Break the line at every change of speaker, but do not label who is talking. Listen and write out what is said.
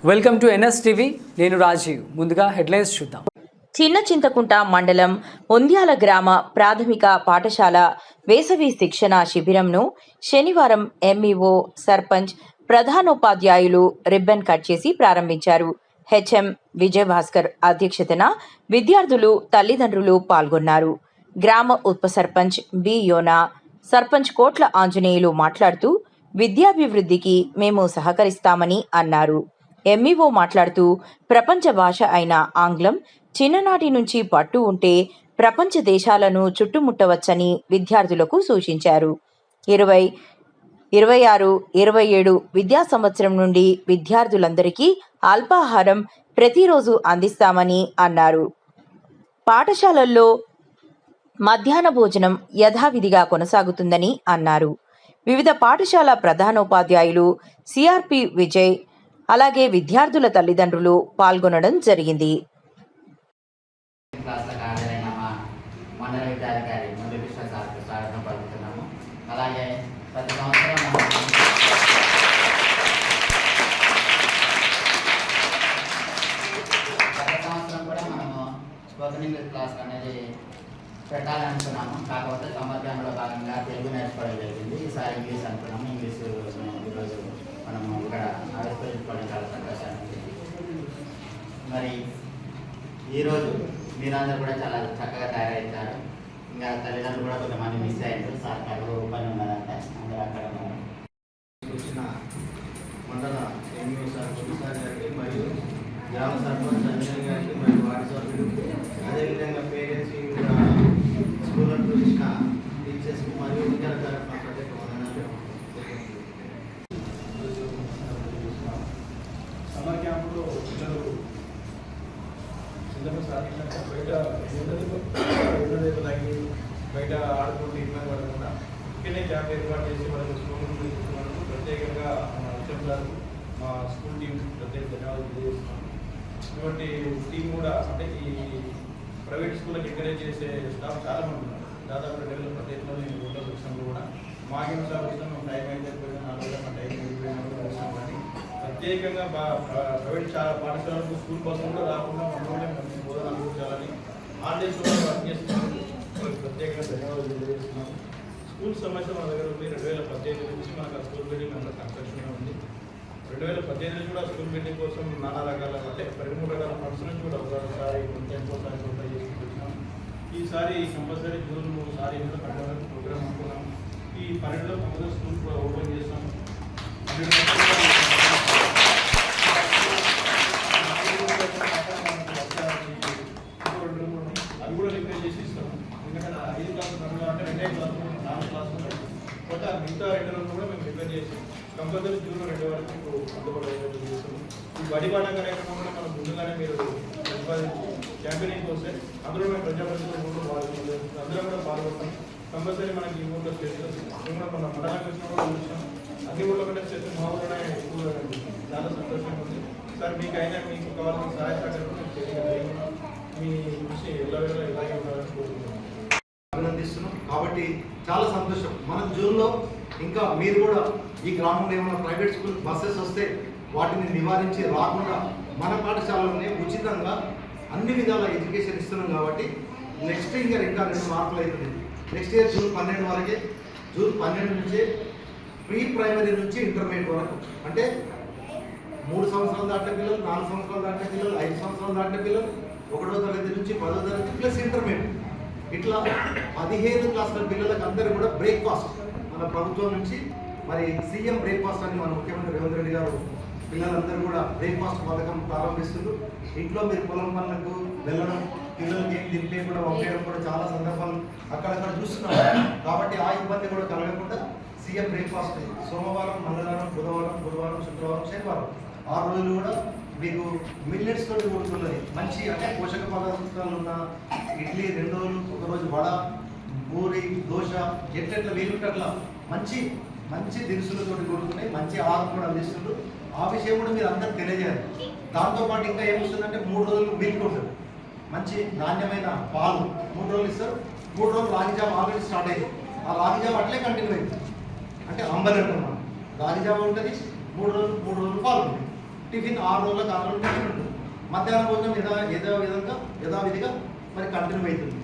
Welcome to NSTV. నేను రాజీవ్. ముందుగా headlines చూద్దాం.
చిన్న చింతకుంట మండలం ఒంద్యాల గ్రామ ప్రాథమిక పాఠశాల వేసవి శిక్షణ శిబిరంను శనివారం ఎంఈఓ, సర్పంచ్, ప్రధానోపాధ్యాయులు రిబ్బన్ కట్ చేసి ప్రారంభించారు. హెచ్ఎం విజయభాస్కర్ అధ్యక్షతన విద్యార్థులు, తల్లిదండ్రులు పాల్గొన్నారు. గ్రామ ఉప సర్పంచ్ బి యోనా, సర్పంచ్ కోట్ల ఆంజనేయులు మాట్లాడుతూ విద్యాభివృద్ధికి మేము సహకరిస్తామని అన్నారు. ఎంఈఓ మాట్లాడుతూ ప్రపంచ భాష అయిన ఆంగ్లం చిన్ననాటి నుంచి పట్టు ఉంటే ప్రపంచ దేశాలను చుట్టుముట్టవచ్చని విద్యార్థులకు సూచించారు. 2026-27 విద్యా సంవత్సరం నుండి విద్యార్థులందరికీ అల్పాహారం ప్రతిరోజు అందిస్తామని అన్నారు. పాఠశాలల్లో మధ్యాహ్న భోజనం యథావిధిగా కొనసాగుతుందని అన్నారు. వివిధ పాఠశాల ప్రధానోపాధ్యాయులు సిఆర్పి విజయ్, అలాగే విద్యార్థుల తల్లిదండ్రులు పాల్గొనడం జరిగింది.
అలాగే ప్రతి సంవత్సరం కూడా మనము స్పోకెన్ ఇంగ్లీష్ క్లాస్ అనేది పెట్టాలనుకున్నాము. కాకపోతే సమ్మర్ క్యాంప్లో భాగంగా తెలుగు నేర్చుకోవడం జరిగింది. ఈసారి ఇంగ్లీష్ అనుకున్నాము. ఇంగ్లీష్ ఈరోజు మనము ఇక్కడ ఆవిష్కరించుకోవడం చాలా సంతోషంగా ఉంది. మరి ఈరోజు మీరందరూ కూడా చాలా చక్కగా తయారవుతారు. ఇంకా తల్లిదండ్రులు కూడా కొంతమంది మిస్ అయ్యారు. సార్ గారు పని ఉన్నదంటే అందరూ అక్కడ ఉన్నారు.
వచ్చిన మండల ఎంఈఓ సార్ కొద్దిసారి గారికి మరియు గ్రామ సర్పంచ్ అంజనీ గారికి మరియు వార్డు సభ్యులు, అదేవిధంగా పేరెంట్స్, స్కూల్లో చూసిన టీచర్స్కి మరియు విద్యార్థులకు ప్రత్యేక వందనాలు.
సమ్మర్ క్యాంపులో పిల్లలు సిలబస్ సాధించాక బయట తగ్గి బయట ఆడుకుంటూ ఇబ్బంది పడకుండా ఇక్కడనే క్యాంప్ ఏర్పాటు చేసి వాళ్ళకి స్కూల్ తీసుకున్నందుకు ప్రత్యేకంగా మా హెచ్ఎం గారు, మా స్కూల్ టీం ప్రత్యేక ధన్యవాదాలు తెలియజేస్తున్నాను. ఇటువంటి టీం కూడా అంటే ఈ ప్రైవేట్ స్కూళ్ళకి ఎంకరేజ్ చేసే స్టాఫ్ చాలా మంది ఉన్నారు. దాదాపు 2017లో నేను ఊళ్ళో వచ్చినప్పుడు కూడా మాగిన సార్ వచ్చినా మేము టైం అయితే పోయినా 4 రోజులు టైం అయిపోయినప్పుడు వచ్చినాం. కానీ ప్రత్యేకంగా ప్రైవేట్ పాఠశాలకు స్కూల్ కోసం కూడా రాకుండా మనలోనే మంచి బోధన అందించాలని హాలిడేస్లో వర్క్ చేస్తున్నాము. ప్రత్యేకంగా ధన్యవాదాలు తెలియజేస్తున్నాము. స్కూల్ సమస్య మన దగ్గర ఉంది. 2018 నుంచి మనకు ఆ స్కూల్ బిల్డింగ్ అంతా కన్స్ట్రక్షన్ ఉంది. 2018 నుంచి కూడా స్కూల్ బిల్డింగ్ కోసం నానా రకాల అంటే 13 రకాల ఫండ్స్ నుంచి కూడా ఒకసారి ఇంకోసారి అప్లై చేసుకుంటున్నాం. ఈసారి కంపల్సరీ జూన్ సారి కట్టడానికి ప్రోగ్రామ్ అనుకున్నాం. ఈ 12లో కంపల్సరీ స్కూల్ కూడా ఓపెన్ చేస్తాం. అవి కూడా రిపేర్ చేసి ఇస్తాము. ఎందుకంటే 5 క్లాసులు అంటే 2 క్లాసులు 4 క్లాసులు కొత్త మిగతా 2 రోజులు కూడా మేము రిపేర్ చేసి కంపల్సరీ జూన్ 2 వరకు మీకు అందుబాటులో చేస్తాము. ఈ బడి పాఠక కార్యక్రమంలో మనం ముందుగానే మీరు క్యాంపెయినింగ్ వస్తే అందులో మేము ప్రజాప్రతినిధులు పాల్గొంటాం. అందరూ కూడా పాల్గొంటాం. కంపల్సరీ మనకి ఈ ఊళ్ళో స్టేషన్ మేము కూడా మన మండలానికి వచ్చినప్పుడు చూసాం. అన్ని ఊళ్ళో కంటే స్టేషన్ మా ఊళ్ళోనే ఎక్కువగా చాలా సంతోషంగా ఉంది. సార్ మీకు కావాల్సిన సహాయ సహకారం మీ కృషి ఎల్లవేళ ఇలాగే ఉండాలని కోరుకుంటున్నాం,
అభినందిస్తున్నాం. కాబట్టి చాలా సంతోషం. మనం జూన్లో ఇంకా మీరు కూడా ఈ గ్రామంలో ఏమైనా ప్రైవేట్ స్కూల్ బస్సెస్ వస్తే వాటిని నివారించి రాకుండా మన పాఠశాలలోనే ఉచితంగా అన్ని విధాల ఎడ్యుకేషన్ ఇస్తున్నాం. కాబట్టి నెక్స్ట్ ఇయర్ ఇంకా 2 మార్కులు అవుతుంది. నెక్స్ట్ ఇయర్ జూన్ 12 వరకే, జూన్ 12 నుంచే ప్రీ ప్రైమరీ నుంచి ఇంటర్మీడియట్ వరకు అంటే 3 సంవత్సరాలు దాటిన పిల్లలు, 4 సంవత్సరాలు దాటిన పిల్లలు, 5 సంవత్సరాలు దాటిన పిల్లలు, 1వ తరగతి నుంచి 10వ తరగతి ప్లస్ ఇంటర్మీడియట్, ఇట్లా 15 క్లాసుల పిల్లలకు అందరూ కూడా బ్రేక్ఫాస్ట్ మన ప్రభుత్వం నుంచి మరి సీఎం బ్రేక్ఫాస్ట్ అని మన ముఖ్యమంత్రి రేవంత్ రెడ్డి గారు పిల్లలందరూ కూడా బ్రేక్ఫాస్ట్ పథకం ప్రారంభిస్తున్నారు. ఇంట్లో మీరు పొలం పనులకు వెళ్ళడం, పిల్లలకి ఏం తింటే కూడా పంపేయడం కూడా చాలా సందర్భాలు అక్కడక్కడ చూస్తున్నాం. కాబట్టి ఆ ఇబ్బంది కూడా కలగకుండా సీఎం బ్రేక్ఫాస్ట్ సోమవారం, మంగళవారం, బుధవారం, శుక్రవారం, శనివారం 6 రోజులు కూడా మీకు మిల్లెట్స్ తోటి కూడుకున్నది మంచి అంటే పోషక పదార్థాలు ఉన్న ఇడ్లీ 2 రోజులు, 1 రోజు వడ, పూరి, దోశ ఎట్లా వీలుంటే అట్లా మంచి మంచి దినుసులతోటి కూడుకున్నాయి. మంచి ఆహారం కూడా అందిస్తున్నారు. ఆ విషయం కూడా మీరు అందరికి తెలియజేయాలి. దాంతోపాటు ఇంకా ఏమొస్తుందంటే 3 రోజులు మిల్క్ ఉంటుంది, మంచి నాణ్యమైన పాలు 3 రోజులు ఇస్తారు. 3 రోజులు రాగి జావ ఆల్రెడీ స్టార్ట్ అయింది. ఆ రాగి జావ అట్లే కంటిన్యూ అయింది. అంటే అంబలి అంటున్నాం, రాగి జావ ఉంటుంది, 3 రోజులు పాలు ఉంటుంది. టిఫిన్ 6 రోజులకు 6 రోజులు టిఫిన్ ఉంటుంది. మధ్యాహ్నం భోజనం యథావిధిగా మరి కంటిన్యూ అవుతుంది.